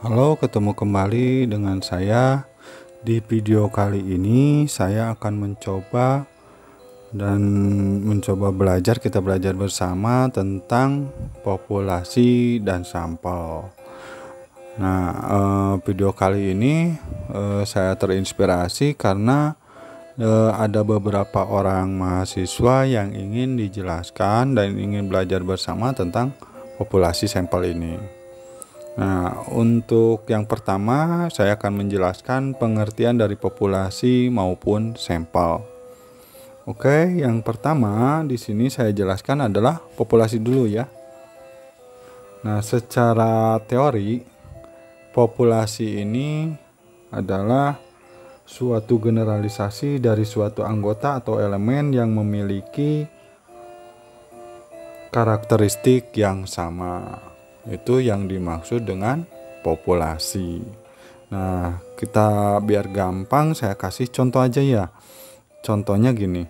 Halo, ketemu kembali dengan saya. Di video kali ini saya akan mencoba belajar. Kita belajar bersama tentang populasi dan sampel. Nah, video kali ini saya terinspirasi karena ada beberapa orang mahasiswa yang ingin dijelaskan dan ingin belajar bersama tentang populasi sampel ini. Nah, untuk yang pertama saya akan menjelaskan pengertian dari populasi maupun sampel. Oke, yang pertama di sini saya jelaskan adalah populasi dulu ya. Nah, secara teori populasi ini adalah suatu generalisasi dari suatu anggota atau elemen yang memiliki karakteristik yang sama. Itu yang dimaksud dengan populasi. Nah, kita biar gampang saya kasih contoh aja ya. Contohnya gini.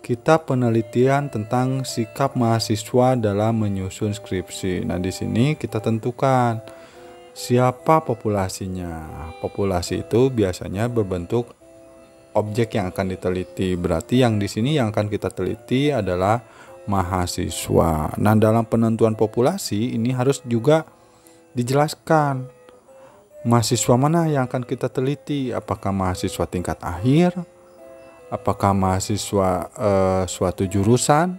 Kita penelitian tentang sikap mahasiswa dalam menyusun skripsi. Nah, di sini kita tentukan siapa populasinya. Populasi itu biasanya berbentuk objek yang akan diteliti. Berarti yang di sini yang akan kita teliti adalah mahasiswa. Nah, dalam penentuan populasi ini harus juga dijelaskan mahasiswa mana yang akan kita teliti. Apakah mahasiswa tingkat akhir? Apakah mahasiswa suatu jurusan?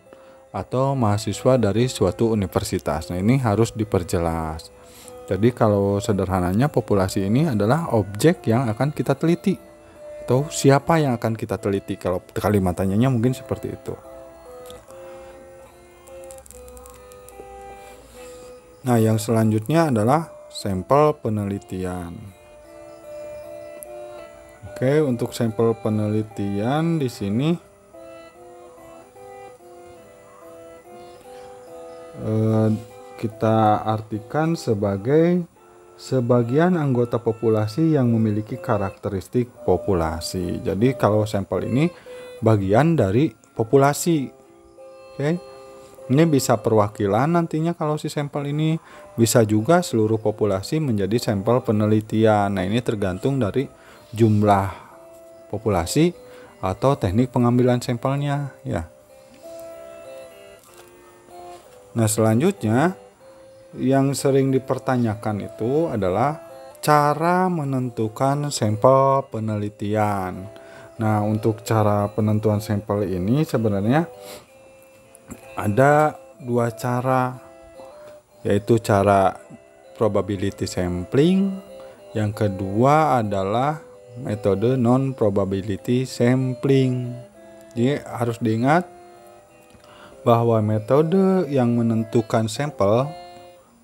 Atau mahasiswa dari suatu universitas? Nah, ini harus diperjelas. Jadi kalau sederhananya populasi ini adalah objek yang akan kita teliti. Atau siapa yang akan kita teliti. Kalau kalimat tanyanya mungkin seperti itu. Nah, yang selanjutnya adalah sampel penelitian. Oke, untuk sampel penelitian di sini kita artikan sebagai sebagian anggota populasi yang memiliki karakteristik populasi. Jadi kalau sampel ini bagian dari populasi. Oke. Ini bisa perwakilan nantinya kalau si sampel ini, bisa juga seluruh populasi menjadi sampel penelitian. Nah, ini tergantung dari jumlah populasi atau teknik pengambilan sampelnya ya. Nah, selanjutnya yang sering dipertanyakan itu adalah cara menentukan sampel penelitian. Nah, untuk cara penentuan sampel ini sebenarnya ada dua cara, yaitu cara probability sampling. Yang kedua adalah metode non-probability sampling. Jadi harus diingat bahwa metode yang menentukan sampel,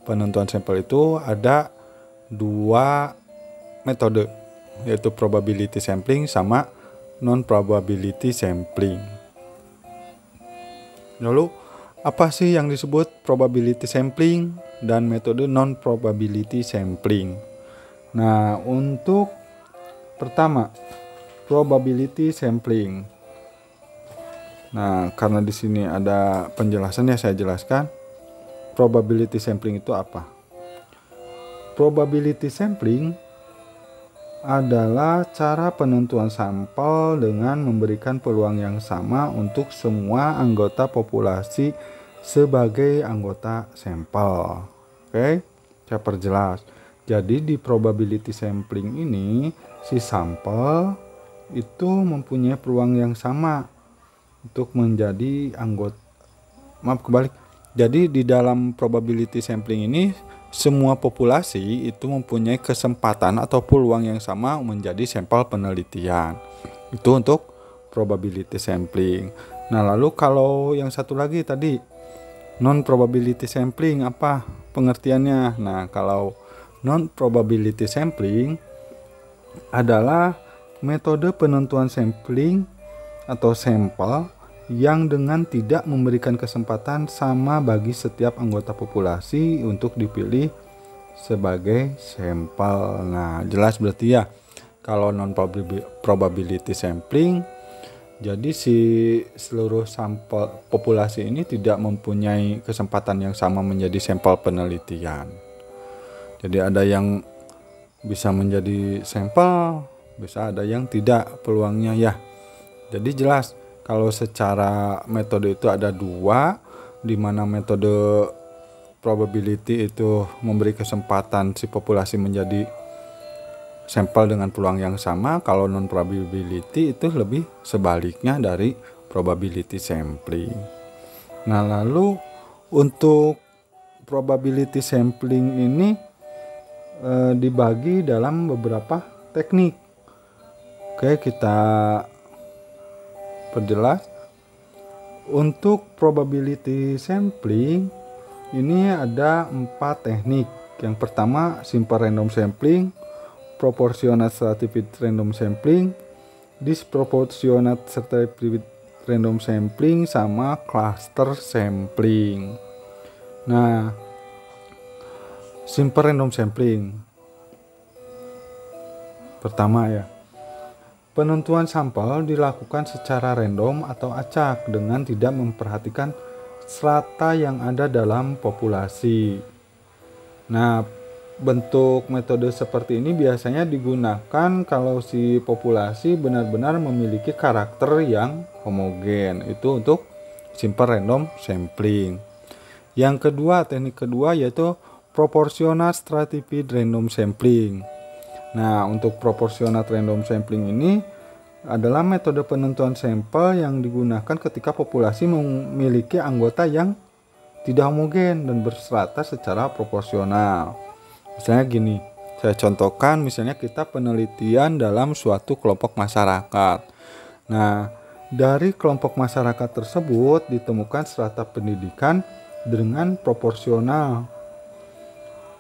penentuan sampel itu ada dua metode, yaitu probability sampling sama non-probability sampling. Lalu apa sih yang disebut probability sampling dan metode non-probability sampling? Nah, untuk pertama, probability sampling. Nah, karena di sini ada penjelasan ya, saya jelaskan. Probability sampling itu apa? Probability sampling adalah cara penentuan sampel dengan memberikan peluang yang sama untuk semua anggota populasi sebagai anggota sampel. Oke, saya perjelas. Jadi di probability sampling ini si sampel itu mempunyai peluang yang sama untuk menjadi anggota. Maaf, kebalik. Jadi di dalam probability sampling ini semua populasi itu mempunyai kesempatan atau peluang yang sama menjadi sampel penelitian. Itu untuk probability sampling. Nah, lalu kalau yang satu lagi tadi non-probability sampling, apa pengertiannya? Nah, kalau non-probability sampling adalah metode penentuan sampling atau sampel yang dengan tidak memberikan kesempatan sama bagi setiap anggota populasi untuk dipilih sebagai sampel. Nah, jelas berarti ya, kalau non-probability sampling, jadi si seluruh sampel populasi ini tidak mempunyai kesempatan yang sama menjadi sampel penelitian. Jadi ada yang bisa menjadi sampel, bisa ada yang tidak peluangnya ya. Jadi jelas kalau secara metode itu ada dua, di mana metode probability itu memberi kesempatan si populasi menjadi sampel dengan peluang yang sama. Kalau non probability itu lebih sebaliknya dari probability sampling. Nah, lalu untuk probability sampling ini dibagi dalam beberapa teknik. Oke, kita perjelas. Untuk probability sampling ini ada 4 teknik. Yang pertama simple random sampling, proportional stratified random sampling, disproportionate stratified random sampling, sama cluster sampling. Nah, simple random sampling pertama ya, penentuan sampel dilakukan secara random atau acak dengan tidak memperhatikan strata yang ada dalam populasi. Nah, bentuk metode seperti ini biasanya digunakan kalau si populasi benar-benar memiliki karakter yang homogen. Itu untuk simple random sampling. Yang kedua, teknik kedua yaitu proportional stratified random sampling. Nah, untuk proportional random sampling ini adalah metode penentuan sampel yang digunakan ketika populasi memiliki anggota yang tidak homogen dan berstrata secara proporsional. Misalnya gini, saya contohkan, misalnya kita penelitian dalam suatu kelompok masyarakat. Nah, dari kelompok masyarakat tersebut ditemukan strata pendidikan dengan proporsional.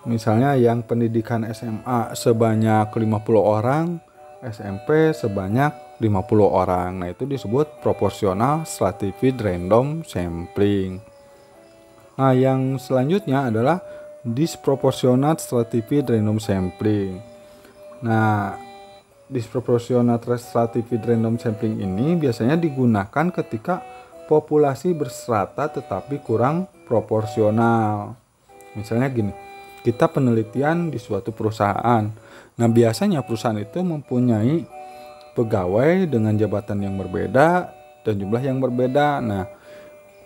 Misalnya yang pendidikan SMA sebanyak 50 orang, SMP sebanyak 50 orang. Nah, itu disebut proportional stratified random sampling. Nah, yang selanjutnya adalah disproportionate stratified random sampling. Nah, disproportionate stratified random sampling ini biasanya digunakan ketika populasi berstrata tetapi kurang proporsional. Misalnya gini, kita penelitian di suatu perusahaan. Nah, biasanya perusahaan itu mempunyai pegawai dengan jabatan yang berbeda dan jumlah yang berbeda. Nah,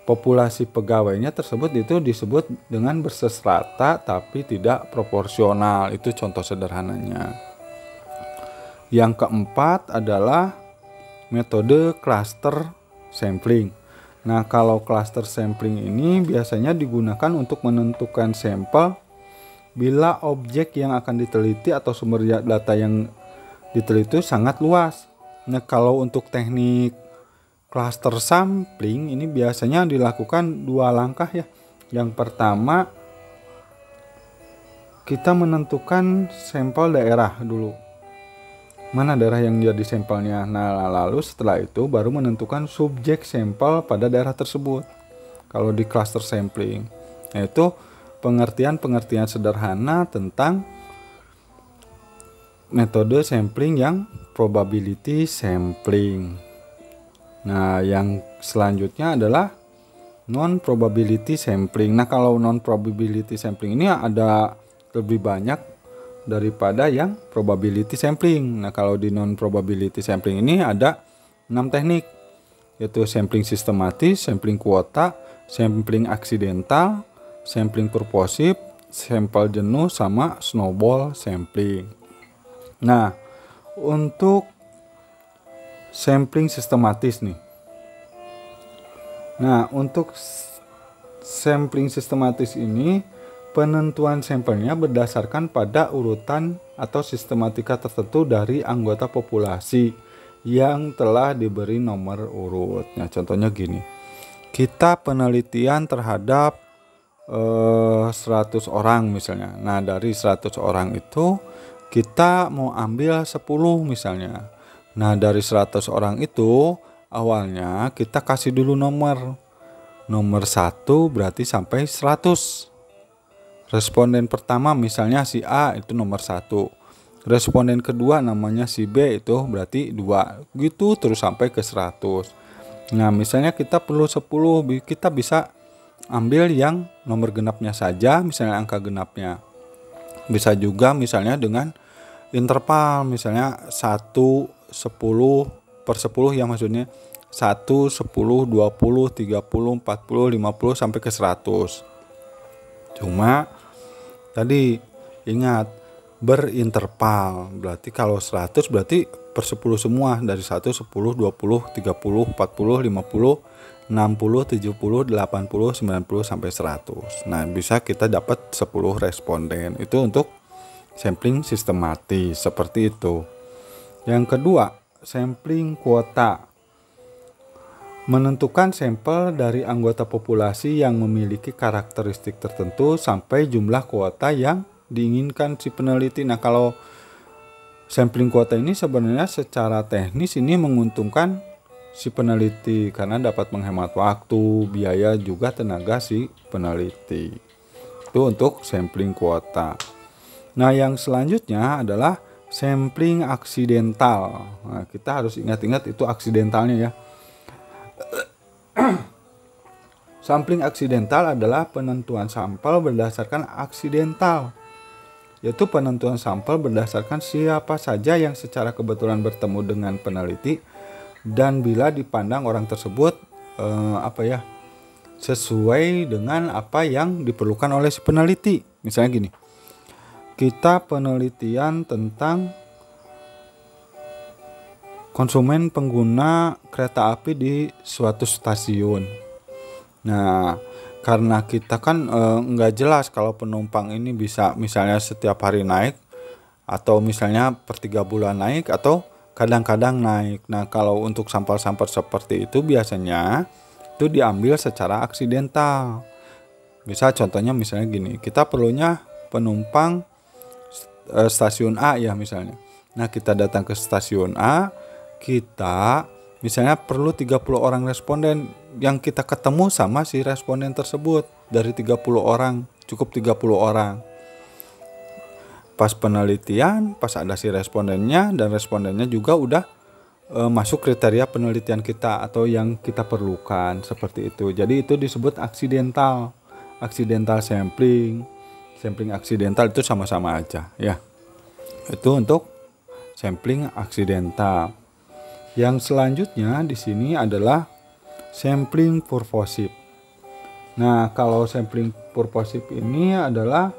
populasi pegawainya tersebut itu disebut dengan bersestrata tapi tidak proporsional. Itu contoh sederhananya. Yang keempat adalah metode cluster sampling. Nah, kalau cluster sampling ini biasanya digunakan untuk menentukan sampel bila objek yang akan diteliti atau sumber data yang diteliti sangat luas. Nah, kalau untuk teknik cluster sampling ini biasanya dilakukan 2 langkah ya. Yang pertama, kita menentukan sampel daerah dulu. Mana daerah yang jadi sampelnya. Nah, lalu setelah itu baru menentukan subjek sampel pada daerah tersebut. Kalau di cluster sampling, yaitu pengertian sederhana tentang metode sampling yang probability sampling. Nah, yang selanjutnya adalah non probability sampling. Nah, kalau non probability sampling ini ada lebih banyak daripada yang probability sampling. Nah, kalau di non probability sampling ini ada 6 teknik, yaitu sampling sistematis, sampling kuota, sampling aksidental, sampling purposive, sampel jenuh, sama snowball sampling. Nah, untuk sampling sistematis nih. Nah, untuk sampling sistematis ini penentuan sampelnya berdasarkan pada urutan atau sistematika tertentu dari anggota populasi yang telah diberi nomor urut. Nah, contohnya gini. Kita penelitian terhadap 100 orang misalnya. Nah, dari 100 orang itu kita mau ambil 10 misalnya. Nah, dari 100 orang itu awalnya kita kasih dulu nomor 1 berarti sampai 100. Responden pertama misalnya si A itu nomor 1. Responden kedua namanya si B itu berarti 2. Gitu terus sampai ke 100. Nah, misalnya kita perlu 10, kita bisa ambil yang nomor genapnya saja, misalnya angka genapnya. Bisa juga misalnya dengan interval, misalnya 1, 10 per 10 ya, maksudnya 1, 10, 20, 30, 40, 50 sampai ke 100. Cuma tadi ingat berinterval, berarti kalau 100 berarti per 10 semua, dari 1, 10, 20, 30, 40, 50, 60, 70, 80, 90 sampai 100. Nah, bisa kita dapat 10 responden. Itu untuk sampling sistematis seperti itu. Yang kedua, sampling kuota. Menentukan sampel dari anggota populasi yang memiliki karakteristik tertentu sampai jumlah kuota yang diinginkan si peneliti. Nah, kalau sampling kuota ini sebenarnya secara teknis ini menguntungkan si peneliti karena dapat menghemat waktu, biaya, juga tenaga si peneliti. Itu untuk sampling kuota. Nah, yang selanjutnya adalah sampling aksidental. Nah, kita harus ingat-ingat itu aksidentalnya ya. Sampling aksidental adalah penentuan sampel berdasarkan aksidental, yaitu penentuan sampel berdasarkan siapa saja yang secara kebetulan bertemu dengan peneliti dan bila dipandang orang tersebut sesuai dengan apa yang diperlukan oleh si peneliti. Misalnya gini, kita penelitian tentang konsumen pengguna kereta api di suatu stasiun. Nah, karena kita kan nggak jelas kalau penumpang ini bisa misalnya setiap hari naik, atau misalnya per 3 bulan naik, atau kadang-kadang naik. Nah, kalau untuk sampel-sampel seperti itu biasanya itu diambil secara aksidental. Bisa contohnya misalnya gini, kita perlunya penumpang stasiun A ya misalnya. Nah, kita datang ke stasiun A, kita misalnya perlu 30 orang responden, yang kita ketemu sama si responden tersebut dari 30 orang, cukup 30 orang. Pas penelitian, pas ada si respondennya dan respondennya juga udah masuk kriteria penelitian kita atau yang kita perlukan, seperti itu. Jadi itu disebut aksidental sampling. Sampling aksidental itu sama-sama aja ya. Itu untuk sampling aksidental. Yang selanjutnya di sini adalah sampling purposive. Nah, kalau sampling purposive ini adalah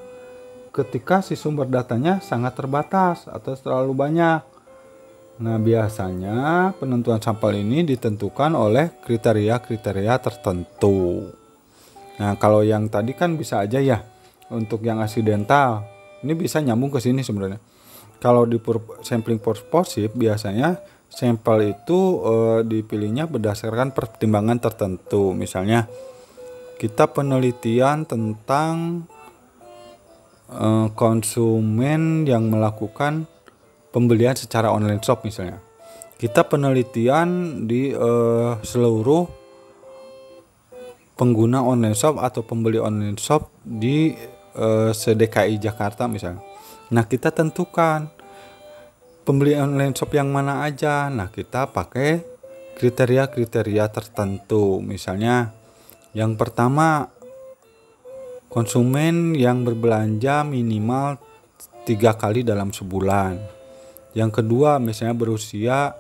ketika si sumber datanya sangat terbatas atau terlalu banyak. Nah, biasanya penentuan sampel ini ditentukan oleh kriteria-kriteria tertentu. Nah, kalau yang tadi kan bisa aja ya, untuk yang aksidental ini bisa nyambung ke sini sebenarnya. Kalau di sampling purposive biasanya sampel itu dipilihnya berdasarkan pertimbangan tertentu. Misalnya kita penelitian tentang konsumen yang melakukan pembelian secara online shop misalnya. Kita penelitian di seluruh pengguna online shop atau pembeli online shop di se-DKI Jakarta misalnya. Nah, kita tentukan pembeli online shop yang mana aja. Nah, kita pakai kriteria-kriteria tertentu. Misalnya yang pertama, konsumen yang berbelanja minimal 3 kali dalam sebulan. Yang kedua, misalnya berusia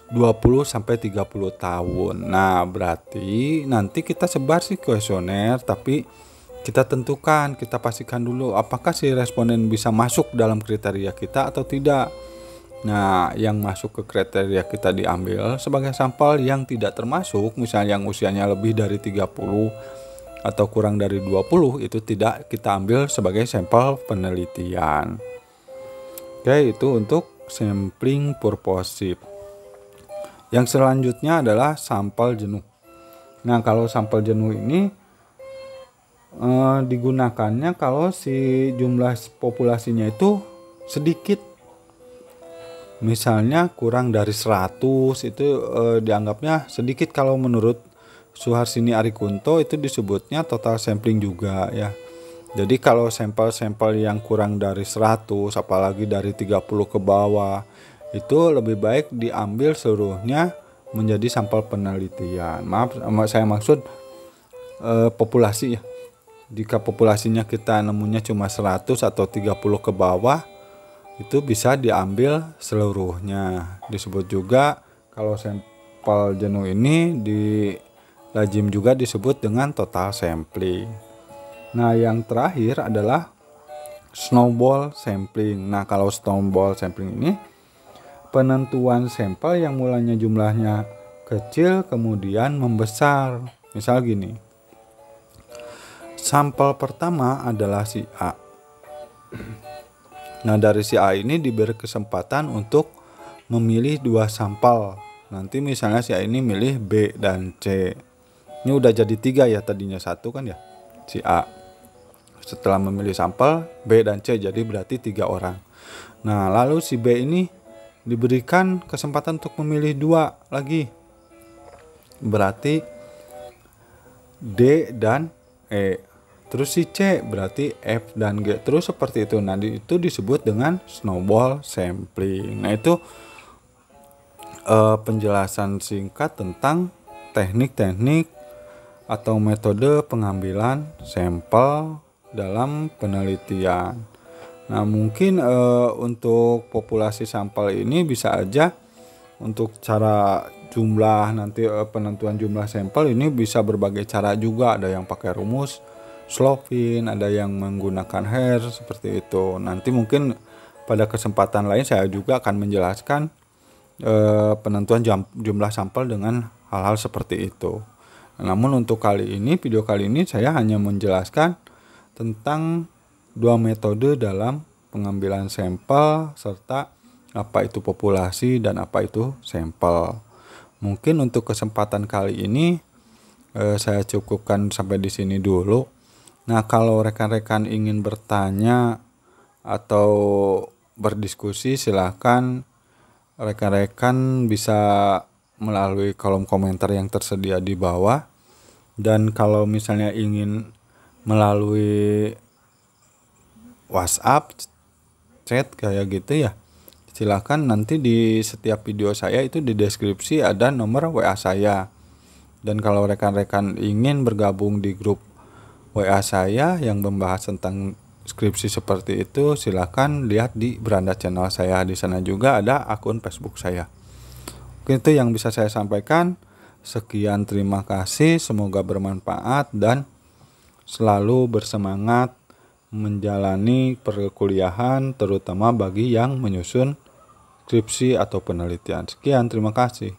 20 sampai 30 tahun. Nah, berarti nanti kita sebar sih kuesioner, tapi kita tentukan, kita pastikan dulu apakah si responden bisa masuk dalam kriteria kita atau tidak. Nah, yang masuk ke kriteria kita diambil sebagai sampel, yang tidak termasuk, misalnya yang usianya lebih dari 30 atau kurang dari 20, itu tidak kita ambil sebagai sampel penelitian. Oke, itu untuk sampling purposive. Yang selanjutnya adalah sampel jenuh. Nah, kalau sampel jenuh ini digunakannya kalau si jumlah populasinya itu sedikit. Misalnya kurang dari 100 itu dianggapnya sedikit. Kalau menurut Suharsini Arikunto itu disebutnya total sampling juga ya. Jadi kalau sampel-sampel yang kurang dari 100 apalagi dari 30 ke bawah itu lebih baik diambil seluruhnya menjadi sampel penelitian. Maaf, saya maksud populasi ya. Jika populasinya kita nemunya cuma 100 atau 30 ke bawah, itu bisa diambil seluruhnya. Disebut juga kalau sampel jenuh ini di lazim juga disebut dengan total sampling. Nah, yang terakhir adalah snowball sampling. Nah, kalau snowball sampling ini penentuan sampel yang mulanya jumlahnya kecil kemudian membesar. Misal gini. Sampel pertama adalah si A. Nah, dari si A ini diberi kesempatan untuk memilih 2 sampel. Nanti misalnya si A ini milih B dan C. Ini udah jadi 3 ya, tadinya 1 kan ya, si A. Setelah memilih sampel B dan C, jadi berarti 3 orang. Nah, lalu si B ini diberikan kesempatan untuk memilih 2 lagi. Berarti D dan E. Terus si C berarti F dan G. Terus seperti itu. Nah, itu disebut dengan snowball sampling. Nah, itu penjelasan singkat tentang teknik-teknik atau metode pengambilan sampel dalam penelitian. Nah, mungkin untuk populasi sampel ini bisa aja untuk cara jumlah nanti penentuan jumlah sampel ini bisa berbagai cara juga. Ada yang pakai rumus Slovin, ada yang menggunakan Hertz seperti itu. Nanti mungkin pada kesempatan lain saya juga akan menjelaskan penentuan jumlah sampel dengan hal-hal seperti itu. Namun untuk video kali ini saya hanya menjelaskan tentang 2 metode dalam pengambilan sampel serta apa itu populasi dan apa itu sampel. Mungkin untuk kesempatan kali ini saya cukupkan sampai di sini dulu. Nah, kalau rekan-rekan ingin bertanya atau berdiskusi, silahkan rekan-rekan bisa melalui kolom komentar yang tersedia di bawah. Dan kalau misalnya ingin melalui WhatsApp, chat kayak gitu ya, silahkan nanti di setiap video saya itu di deskripsi ada nomor WA saya. Dan kalau rekan-rekan ingin bergabung di grup WA saya yang membahas tentang skripsi seperti itu, silahkan lihat di beranda channel saya. Di sana juga ada akun Facebook saya. Oke, itu yang bisa saya sampaikan. Sekian, terima kasih, semoga bermanfaat dan selalu bersemangat menjalani perkuliahan, terutama bagi yang menyusun skripsi atau penelitian. Sekian, terima kasih.